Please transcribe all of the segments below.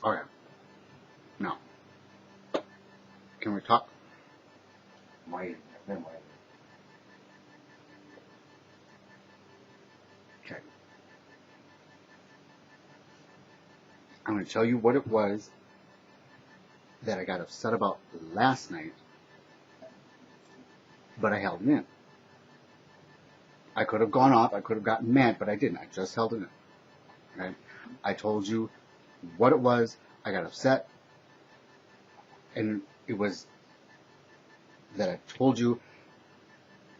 Okay. No. Can we talk? Wait. I've been waiting. Okay. I'm going to tell you what it was that I got upset about last night, but I held it in. I could have gone off, I could have gotten mad, but I didn't. I just held it in. Okay? I told you what it was. I got upset, and it was that I told you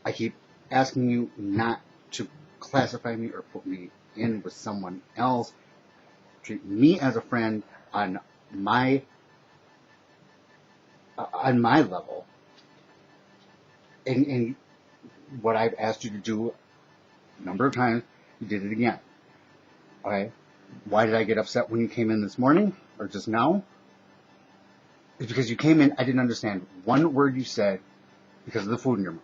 I keep asking you not to classify me or put me in with someone else. Treat me as a friend on my level, and what I've asked you to do a number of times, you did it again. Okay? Why did I get upset when you came in this morning or just now? It's because you came in, I didn't understand one word you said because of the food in your mouth.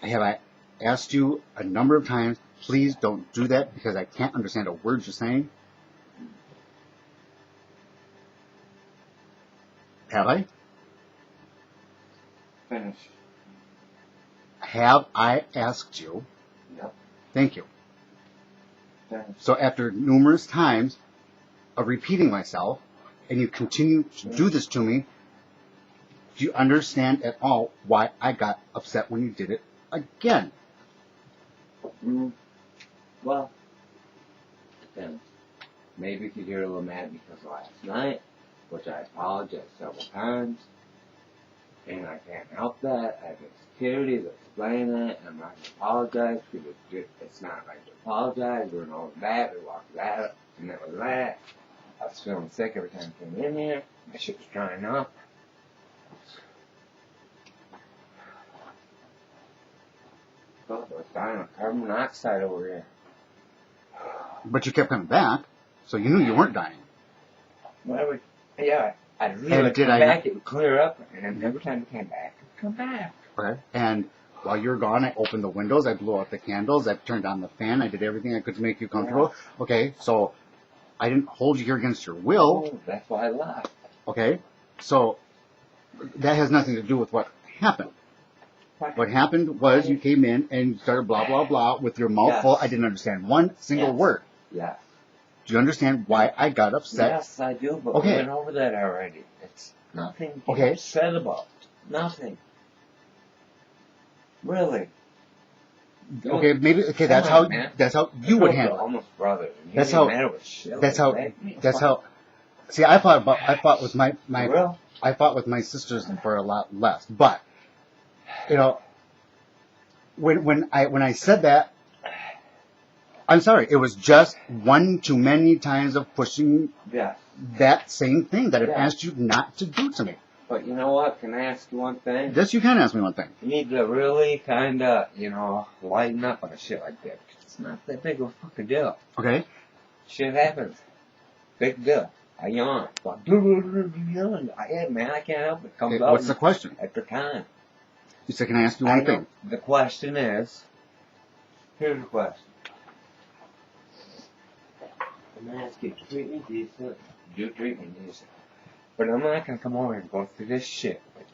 Have I asked you a number of times, please don't do that because I can't understand a word you're saying? Have I? Finish. Have I asked you? Yep. Thank you. Finish. So after numerous times of repeating myself, and you continue to do this to me, do you understand at all why I got upset when you did it again? Well, then maybe if you're a little mad because last night, which I apologized several times, and I can't help that. I have security to explain that, and I'm not going to apologize because it's not right to apologize. We went over that, we walked that, and that was that. I was feeling sick every time I came in here. My shit was drying up. I was dying of carbon monoxide over here. But you kept coming back, so you knew you weren't dying. Whatever. Yeah, I'd really come back, it would clear up, and every time I came back, it would come back. Okay. And while you were gone, I opened the windows, I blew out the candles, I turned on the fan, I did everything I could to make you comfortable. Yeah. Okay, so I didn't hold you here against your will. Oh, that's why I left. Okay, so that has nothing to do with what happened. What happened was you came in and started blah, blah, blah with your mouth full. I didn't understand one single word. Yes. Do you understand why I got upset? Yes, I do, but we went over that already. It's nothing to get upset about. Nothing. Really. Okay, maybe, that's how you would handle it. Almost brothers. That's how, see, I fought with my sisters for a lot less, but, you know, when I said that, I'm sorry, it was just one too many times of pushing that same thing that I've asked you not to do to me. But you know what? Can I ask you one thing? Yes, you can ask me one thing. You need to really kind of, lighten up on a shit like that. It's not that big of a fucking deal. Okay. Shit happens. Big deal. I yawn. Man, I can't help it. Comes out. What's the question? After time. You said, can I ask you one thing? The question is, here's the question. I'm going to ask you to treat me decent. Do treat me decent. But I'm not going to come over and go through this shit with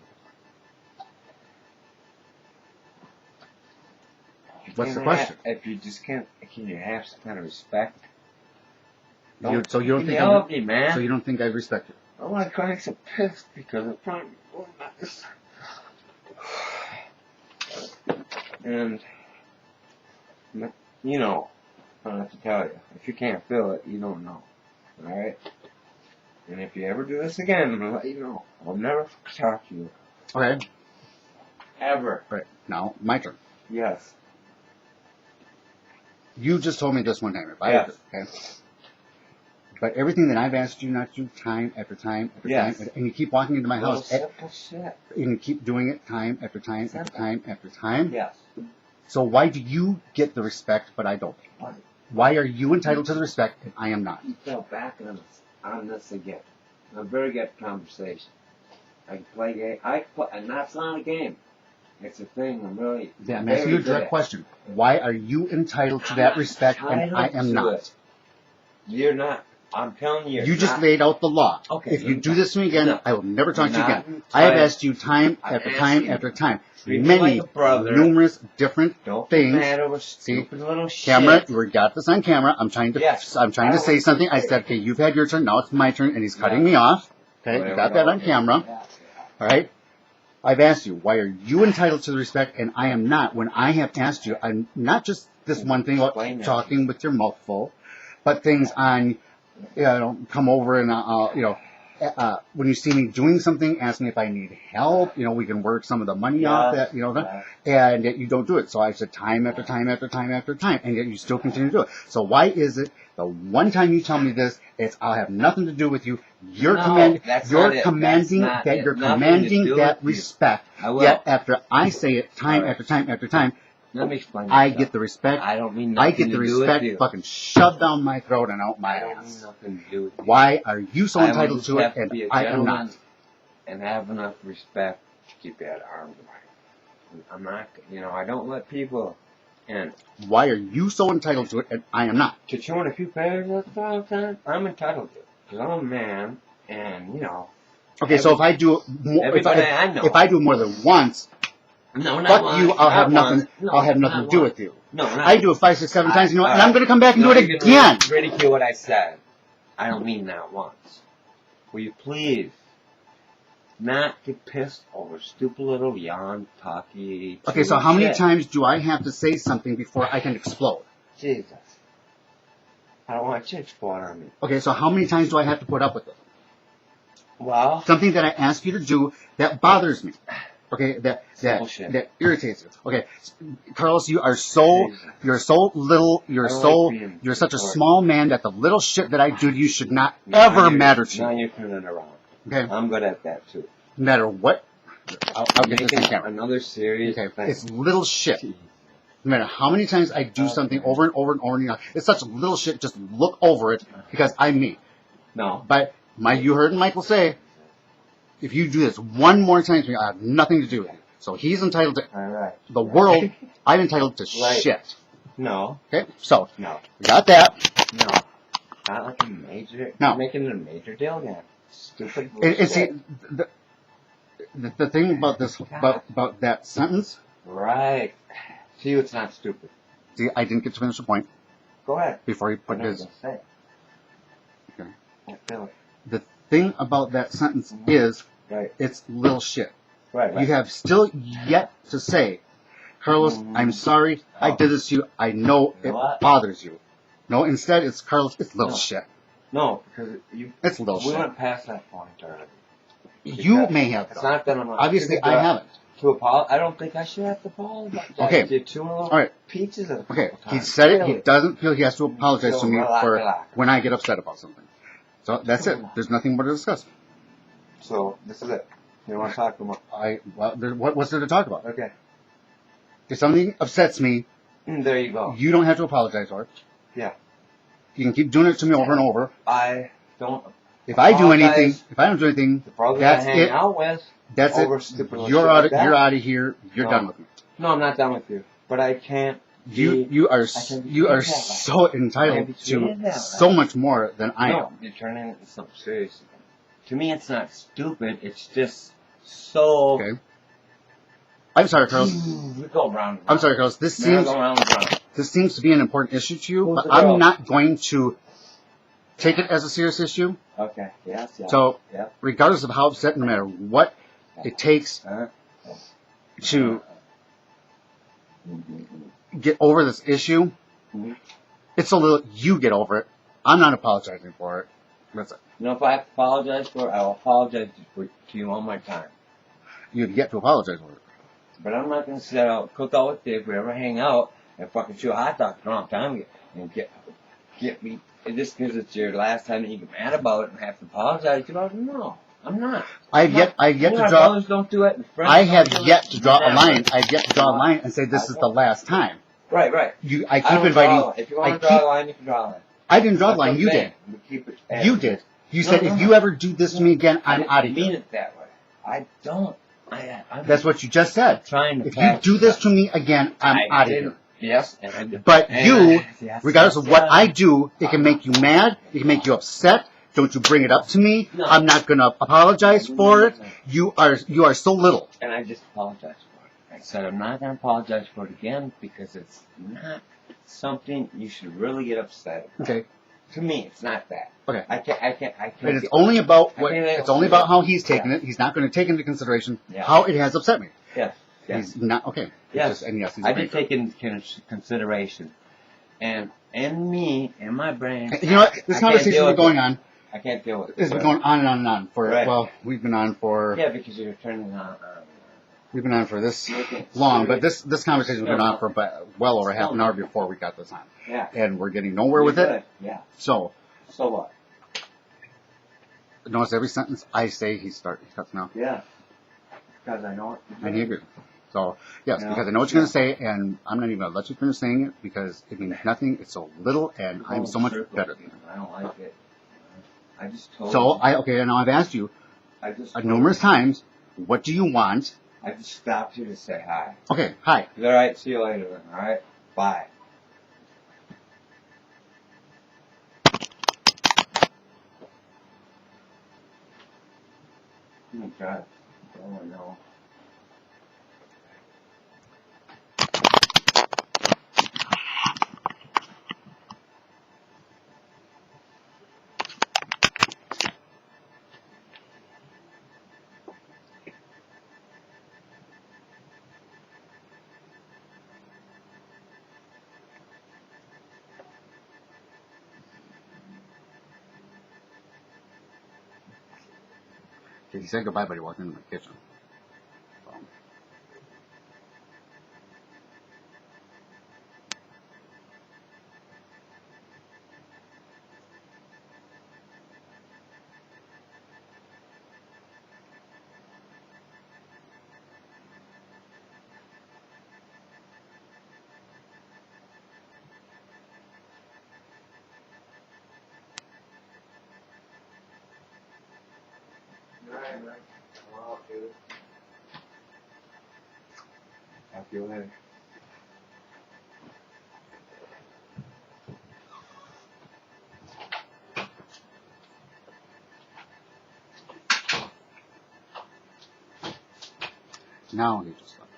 you. What's the question? If you just can't, can you have some kind of respect? So you don't think I respect you? I'm like crying so pissed because I'm trying to go back this. And, I don't have to tell you. If you can't feel it, you don't know. Alright? And if you ever do this again, I'm going to let you know. I'll never talk to you. Okay. Ever. Right. Now, my turn. Yes. You just told me this one time. Okay? But everything that I've asked you not to do time after time after time, and you keep walking into my house, simple shit. And you keep doing it time after time after time after time. Yes. So why do you get the respect, but I don't? Why are you entitled to the respect and I am not? You fell back on this again. I'm very good at conversation. I can play game. And that's not a game. It's a thing. I'm really. Yeah, I'm asking you a direct question. Why are you entitled to that respect and I am not? You're not. I'm telling you. You just not, laid out the law. Okay, If you do this to me again, no. I will never talk to you You're again. not I have entitled. asked you time I'm after asking time you. after time. Treat me Many, like a brother. numerous different Don't things. get mad over stupid little Camera, shit. we got this on camera. I'm trying to Yes. I'm trying to say something. I said, okay, you've had your turn, now it's my turn, and he's cutting me off. Okay, you got that on camera. All right. I've asked you, why are you entitled to the respect and I am not? When I have asked you, I'm not just this one thing about Explain that. talking with your mouth full, but things on, come over and when you see me doing something, ask me if I need help. We can work some of the money off that, and yet you don't do it. So I said time after time after time after time, and yet you still continue to do it. So why is it the one time you tell me this, I'll have nothing to do with you. You're commanding that respect. Yet after I say it time after time after time, Let me explain. I get the respect. I don't mean I nothing get to the do with respect you. fucking shoved down my throat and out my I don't mean ass. nothing to do with you. Why are you so I entitled just to it have to and be a I am not? gentleman and have enough respect to keep that arms away. I'm not, I don't let people in. Why are you so entitled to it and I am not? To chew on a few paragraphs all the time, I'm entitled to it. Because I'm a man, and, Okay, so if I do more, everybody I know. if I do more than once, no, not fuck once, you, I'll not have nothing. once. No, I'll have nothing not to do once. with you. No, not I do it 5, 6, 7 times, and all I'm right. going to come back and Now do it you again. can ridicule what I said. I don't mean that once. Will you please not get pissed over stupid little yawn, talky. Okay, so how many shit. times do I have to say something before I can explode? Jesus. I don't want you to explode on me. Okay, so how many times do I have to put up with it? Well, Something that I ask you to do that bothers me. Okay, that Bullshit. that irritates you. Okay, Carlos, you're so little, I don't like being you're such a ignored. small man that the little shit that I do to you should not ever matter to Now you. you're turning it around. Okay, I'm good at that too. no matter what, I'll get this in Making camera. another serious Okay, thing. it's little shit. No matter how many times I do something over and over and over, it's such little shit. Just look over it because I'm me. No. But you heard Michael say, if you do this one more time to me, I have nothing to do with you. So he's entitled to All right. the world. I'm entitled to Right. shit. No. Okay, so No. we got that. No. Not like a major. No. You're making it a major deal again. Stupid. And see, bullshit. the thing about this about that sentence. Right. See, it's not stupid. See, I didn't get to finish the point Go ahead. before he I put know what his. you're gonna say. Okay. I feel it. The thing about that sentence is Right. it's little shit. Right. You have still yet to say, Carlos, I'm sorry, I did this to you. I know You it know what? bothers you. No, instead it's Carlos. It's little No. shit. No, because you. It's little We shit. went past that point already. You may have. It's Though. not that I'm not. Obviously, I haven't. To apologize, I don't think I should have to apologize. Okay. You're chewing little All right. pieces of Okay, couple he times. said it. He Really. doesn't feel he has to apologize to So me relax, for relax. when I get upset about something. So that's it. There's nothing more to discuss. So this is it. You want to talk about? What's there to talk about? Okay. If something upsets me, There you go. you don't have to apologize for it. Yeah. You can keep doing it to me over and over. I don't. If I do anything, apologize. if I don't do anything, The brothers that's I hang it. out with. That's over it. stupid little You're shit out. like Of, that. you're out of here. You're No. done with me. No, I'm not done with you. But I can't. You are can be you are treated that way. so I can entitled be to treated that way. so much more than I am. No, you're turning it into something serious. To me, it's not stupid. It's just so. Okay. I'm sorry, Carlos. We go round. I'm sorry, Carlos. This Now seems go round and round. this seems to be an important issue to you, Who's but the girl? I'm not going to take it as a serious issue. Okay. Yes. Yeah. So, Yeah. regardless of how upset, no matter what it takes to get over this issue, Mhm. it's a little. You get over it. I'm not apologizing for it. That's it. You know, if I have to apologize for it, I will apologize to you one more time. You've yet to apologize for it. But I'm not going to sit out, cook out with Dave, we ever hang out, and fucking chew a hot dog for a long time and get me, just because it's your last time that you get mad about it and have to apologize about it. No, I'm not. I've yet to Our draw. brothers don't do it, and friends I don't have do yet it. to draw a Never. line. I've yet to draw a line and say this is the last time. Right. I I keep don't inviting. draw. If you want I to draw a line, you can draw a line. I didn't draw the That's line. what You I'm did. saying. We keep it You did. You No, said no, if no. you ever do this to me again, I'm I out of didn't mean here. it that way. I don't. I'm That's what you just said. trying to If you pass do this it. to me again, I'm I out of didn't. here. Yes. But you, yes, regardless yes, of what yes. I do, it can make you mad. It can make you upset. Don't you bring it up to me. No. I'm not going to apologize for it. You are so little. And I just apologized for it. I said I'm not going to apologize for it again because it's not something you should really get upset about. Okay. To me, it's not that. Okay. I can't. And it's only about I can't it's only about how he's taking Yeah. it. He's not going to take into consideration Yeah. how it has upset me. Yes. Yes. He's not okay. Yes. And yes, he's I agreed. did take into consideration, and in me, in my brain, You know what? This I conversation can't has been deal with going it. on. I can't deal with it. It's been going on and on and on for Right. well, we've been on for Yeah, because you're turning on. we've been on for this Making long, but serious- this conversation has been on for well over half an hour before we got this on, Yeah. and we're getting nowhere with You're it. good. Yeah. So So what? notice every sentence I say, he cuts me off, Yeah. Because I know it. and he agrees. So yes, Yeah. because I know what you're going to say, and I'm not even going to let you finish saying it because it means nothing. It's so little, and I'm so much better than you. I don't like it. I just told So you. now I've asked you I just numerous times, what do you want? I just stopped you to say hi. Okay, hi. All right. See you later then. All right. Bye. Oh my God. Oh no. Okay, he said goodbye, but he walked into the kitchen. Right. Well, dude. Talk to you later. Now he just left.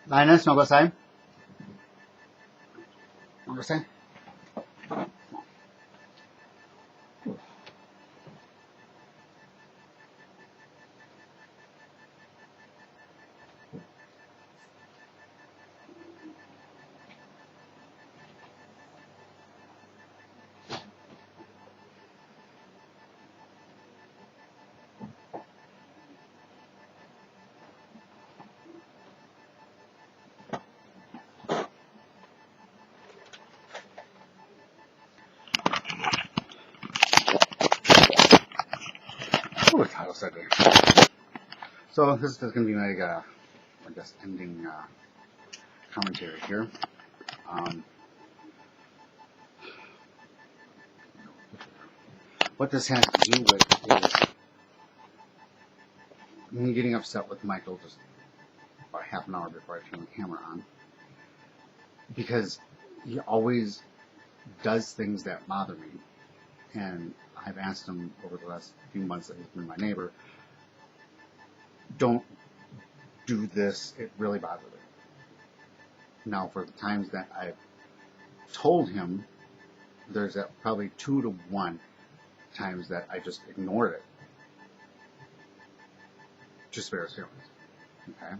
Linus, no go say? No go say? Oh, title said there. So this is going to be my, I guess, ending commentary here. What this has to do with is me getting upset with Michael just about half an hour before I turn the camera on. Because he always does things that bother me. And I've asked him over the last few months that he's been my neighbor, don't do this, it really bothers me. Now, for the times that I've told him, there's probably 2 to 1 times that I just ignored it. Just spare his feelings. Okay?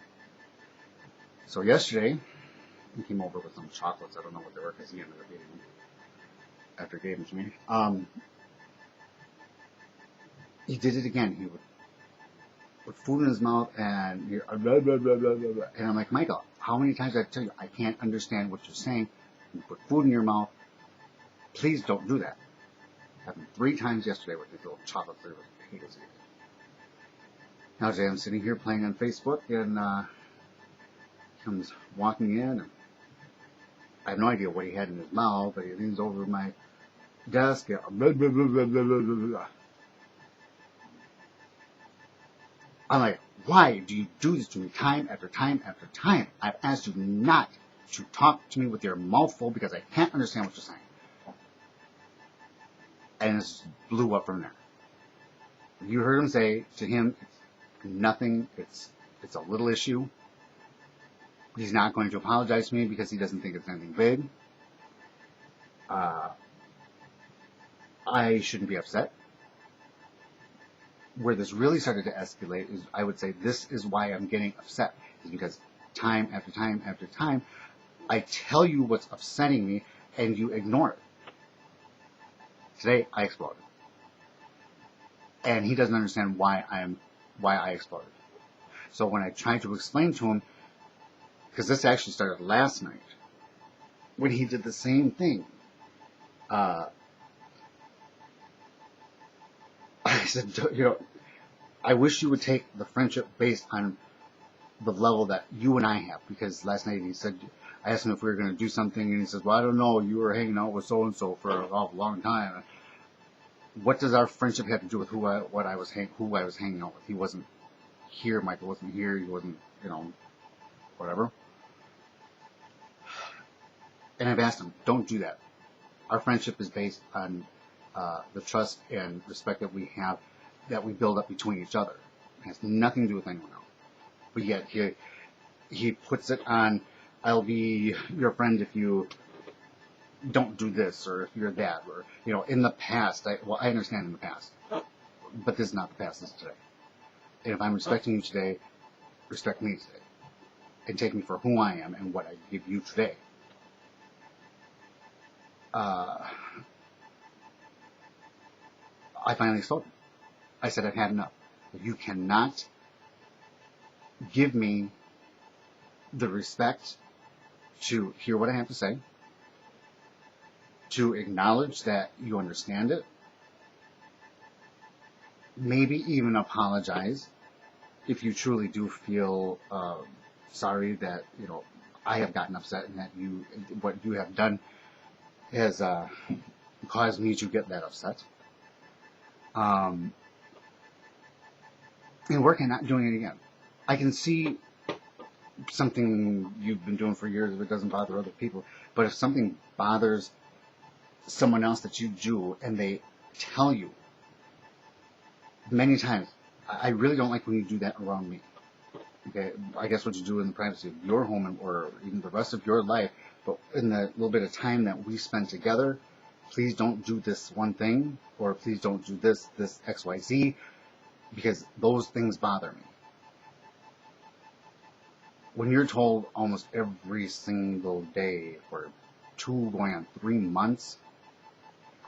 So yesterday, he came over with some chocolates. I don't know what they were because he ended up eating them after he gave them to me. He did it again. He would put food in his mouth and blah, blah, blah, blah, blah, blah. And I'm like, Michael, how many times did I tell you I can't understand what you're saying? You put food in your mouth. Please don't do that. Happened 3 times yesterday with these little chocolate flavored potatoes. Now today I'm sitting here playing on Facebook and he comes walking in and I have no idea what he had in his mouth, but he leans over my desk and blah, blah, blah, blah, blah, blah, blah. I'm like, Why do you do this to me time after time after time? I've asked you not to talk to me with your mouth full because I can't understand what you're saying. And it blew up from there. You heard him say, to him, it's nothing, it's a little issue. He's not going to apologize to me because he doesn't think it's anything big. I shouldn't be upset. Where this really started to escalate is, I would say, this is why I'm getting upset, is because time after time after time, I tell you what's upsetting me and you ignore it. Today, I exploded. And he doesn't understand why I exploded. So when I tried to explain to him, because this actually started last night, when he did the same thing, I said, I wish you would take the friendship based on the level that you and I have. Because last night he said, I asked him if we were going to do something, and he says, well, I don't know, you were hanging out with so-and-so for a long time. What does our friendship have to do with who I was hanging out with? He wasn't here, Michael wasn't here, he wasn't, whatever. And I've asked him, don't do that. Our friendship is based on the trust and respect that we have, that we build up between each other. It has nothing to do with anyone else. But yet he puts it on, I'll be your friend if you don't do this, or if you're that, or, in the past, I understand in the past, but this is not the past, this is today. And if I'm respecting you today, respect me today. And take me for who I am and what I give you today. I finally spoke. I said, I've had enough. You cannot give me the respect to hear what I have to say, to acknowledge that you understand it, maybe even apologize if you truly do feel sorry that I have gotten upset and that what you have done has caused me to get that upset. And work on not doing it again. I can see something you've been doing for years if it doesn't bother other people, but if something bothers someone else that you do and they tell you many times, I really don't like when you do that around me. Okay, I guess what you do in the privacy of your home or even the rest of your life, but in the little bit of time that we spend together, please don't do this one thing, or please don't do this XYZ, because those things bother me. When you're told almost every single day for 2 going on 3 months,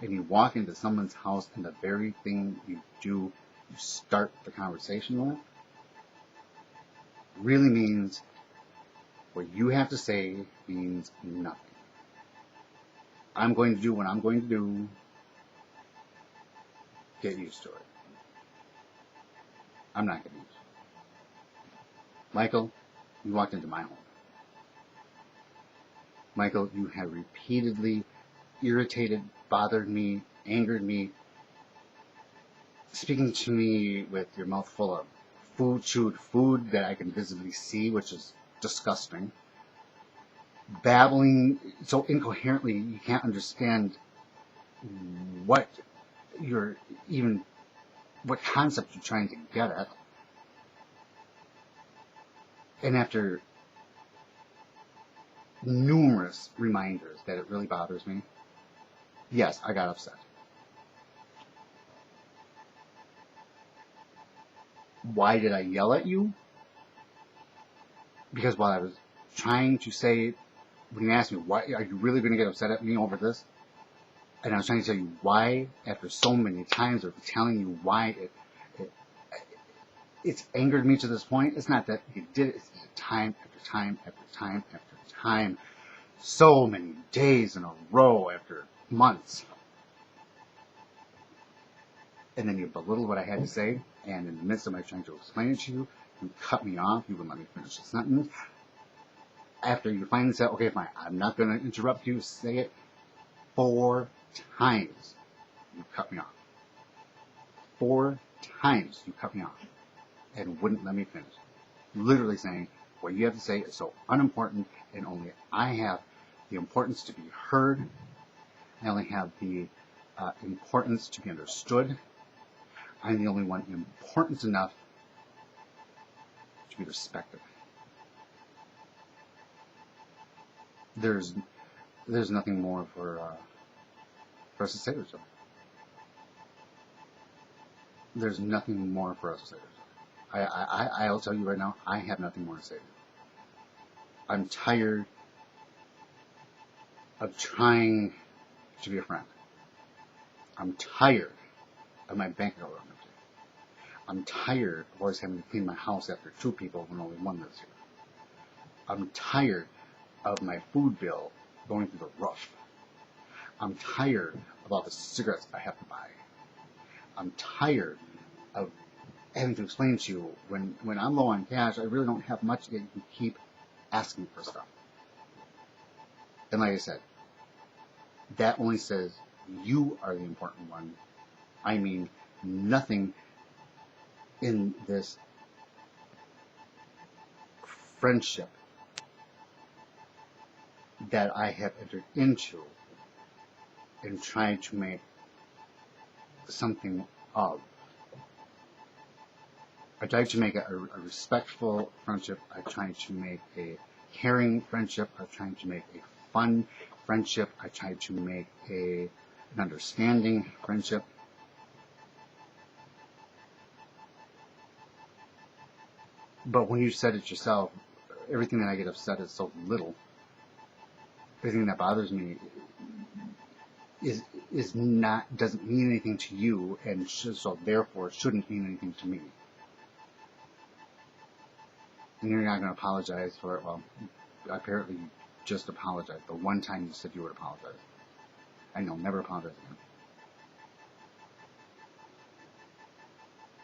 and you walk into someone's house and the very thing you do, you start the conversation with, really means what you have to say means nothing. I'm going to do what I'm going to do. Get used to it. I'm not getting used to it. Michael, you walked into my home. Michael, you have repeatedly irritated, bothered me, angered me, speaking to me with your mouth full of chewed food that I can visibly see, which is disgusting. Babbling so incoherently you can't understand what concept you're trying to get at. And after numerous reminders that it really bothers me, yes, I got upset. Why did I yell at you? Because while I was trying to say, when you asked me, why are you really going to get upset at me over this? And I was trying to tell you why, after so many times of telling you why it's angered me to this point. It's not that you did it, it's time after time after time after time. So many days in a row after months. And then you belittle what I had to say, and in the midst of my trying to explain it to you, you cut me off, you wouldn't let me finish the sentence. After you finally said, okay, fine, I'm not going to interrupt you, say it 4 times, you cut me off. 4 times you cut me off. and wouldn't let me finish. Literally saying, what you have to say is so unimportant, and only I have the importance to be heard. I only have the importance to be understood. I'm the only one important enough to be respected. There's nothing more for us to say to each other. There's nothing more for us to say to each other. I'll tell you right now, I have nothing more to say to you. I'm tired of trying to be a friend. I'm tired of my bank account running empty. I'm tired of always having to clean my house after 2 people when only 1 lives here. I'm tired of my food bill going through the roof. I'm tired of all the cigarettes I have to buy. I'm tired of having to explain to you when I'm low on cash, I really don't have much, yet you keep asking for stuff. And like I said, that only says you are the important one. I mean nothing in this friendship that I have entered into and trying to make something of. I tried to make a respectful friendship. I tried to make a caring friendship. I tried to make a fun friendship. I tried to make an understanding friendship. But when you said it yourself, everything that I get upset is so little. Everything that bothers me doesn't mean anything to you, and so therefore shouldn't mean anything to me. And you're not going to apologize for it. Well, apparently you just apologized. The one time you said you would apologize. And you'll never apologize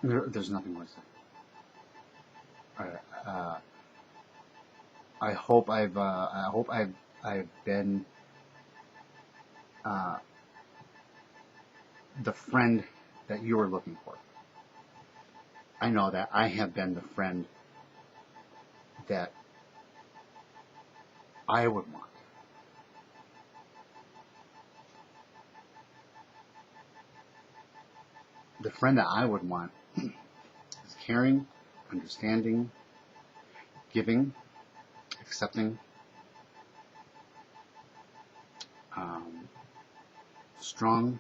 again. There's nothing more to say. I hope I've been the friend that you were looking for. I know that I have been the friend that I would want. The friend that I would want is caring, understanding, giving, accepting, strong,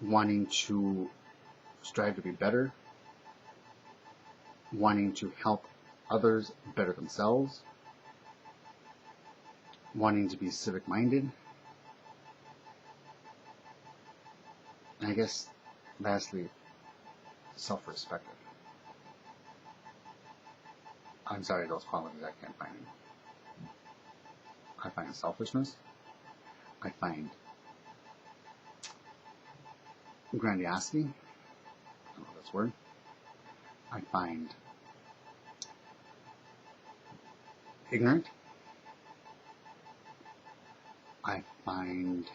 wanting to strive to be better, wanting to help others better themselves, wanting to be civic-minded, and I guess, lastly, self-respected. I'm sorry, those qualities I can't find anymore. I find selfishness. I find grandiosity. I don't know if that's a word. I find ignorant. I find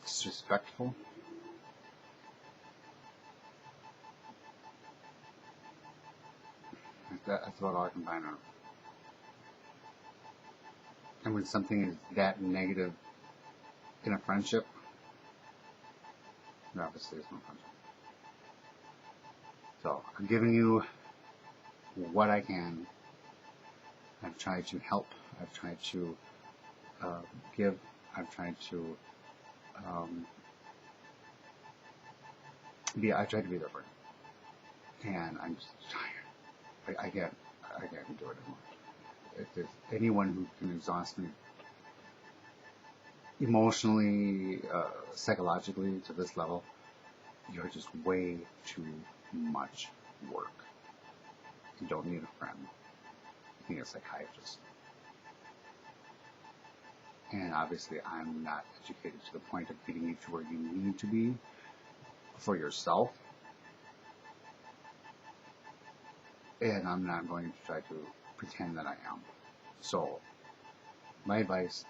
disrespectful. That's about all I can find out. And when something is that negative in a friendship, there obviously is no friendship. So I'm giving you what I can. I've tried to help. I've tried to give. I've tried to I tried to be there for you. And I'm just tired. I can't do it anymore. If there's anyone who can exhaust me emotionally, psychologically to this level, you're just way too much work. You don't need a friend. You need a psychiatrist. And obviously I'm not educated to the point of getting you to where you need to be for yourself. And I'm not going to try to pretend that I am. So my advice,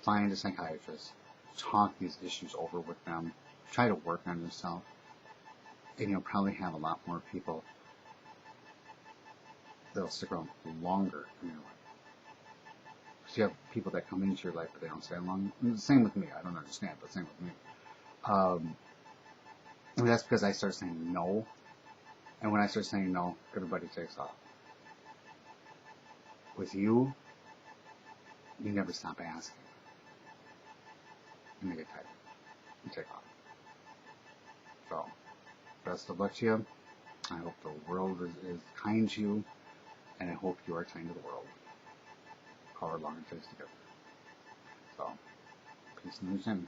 find a psychiatrist, talk these issues over with them, try to work on yourself, and you'll probably have a lot more people that'll stick around longer in your life. Because you have people that come into your life, but they don't stay long. And the same with me. I don't understand, but same with me. And that's because I start saying no. And when I start saying no, everybody takes off. With you, you never stop asking. And they get tired. You take off. So, best of luck to you. I hope the world is kind to you. And I hope you are kind to the world. However long it takes to get there. So, peace and understanding.